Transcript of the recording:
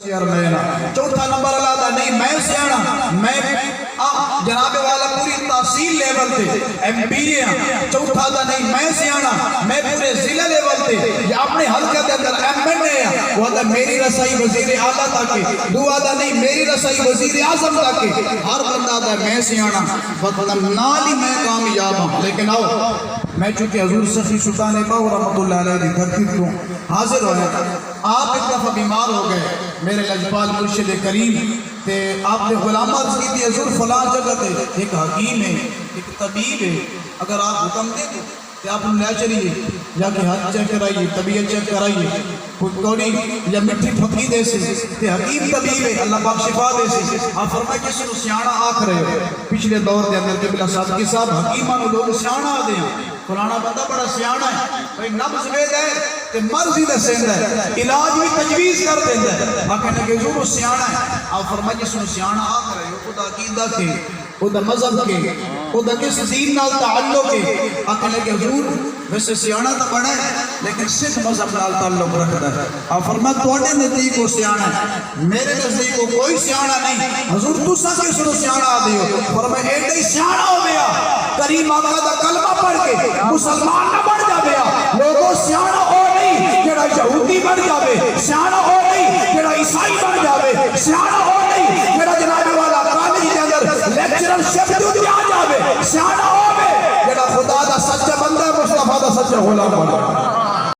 چوتھا نمبر اللہ دا نہیں میں سیانا میں جناب والا پوری تحصیل لیول تے ایم پی ہیں. چوتھا دا نہیں میں سیانا میں پورے ضلع لیول تے یا اپنے حلقہ دے اندر ایم این اے ہیں وہ دا میری رسائی وزیر اعلیٰ تاکہ دعا دا نہیں میری رسائی وزیر اعظم تاکہ ہر بندہ دا میں سیانا فتنم نالی میں کامیاب ہوں. لیکن آؤ میں چونکہ حضور سخی سلطان باھو رحمت اللہ علیہ دی دھرتی کو حاضر ہویا تھا. آپ ایک دفعہ بیمار ہو گئے میرے لجپال مرشد کریم تے آپ نے غلام عرض کی تھی حضور فلاں جگہ تے ایک حکیم ہے ایک طبیب ہے اگر آپ حکم دیں تو آپ لے چلیے یا کہ ہاتھ چیک کرائیے طبیعت چیک کرائیے کوئی یا مٹھی پھکی دے سے تے حکیم طبیب ہے اللہ پاک شفا دے سے. آپ فرمائے کسی کو سیانا آکھ رہے ہو پچھلے دور دے اندر قبلہ صادقی صاحب حکیمہ نے لوگ سیانا آ دیں فلانا بندہ بڑا سیانا ہے بھئی نبض وید ہے تے مرضی دے سیندہ ہے علاج بھی تجویز کر دیندہ ہے آکھنے لگے جو سیانا ہے. آپ فرمائے جس نے سیانا آکھ رہے ہو خدا عقیدہ کے خدا مذہب کے خدا کس دین نال تعلق کے آکھنے لگے حضور ویسے سیانا تو بڑا ہے لیکن سکھ مذہب نال تعلق رکھتا ہے. آپ فرمائے توڑے نزدیک کو سیانا ہے میرے نزدیک کو کوئی سیانا نہیں حضور تو سا کس نے سیانا آ دیو. فرمائے ایڈا ہی سیانا ہو گیا کریم آقا دا کلمہ پڑھ کے مسلمان نہ بڑھ جا گیا. لوگوں سیانا ہو نہیں جڑا یہودی بڑھ جاوے سیانا ہو نہیں جڑا عیسائی بڑھ جاوے سیانا ہو نہیں جڑا جناب والا کالج کے اندر لیکچرر شپ ڈیوٹی آ جاوے سیانا ہو جڑا خدا دا سچا بندہ مصطفیٰ دا سچا غلام بندہ.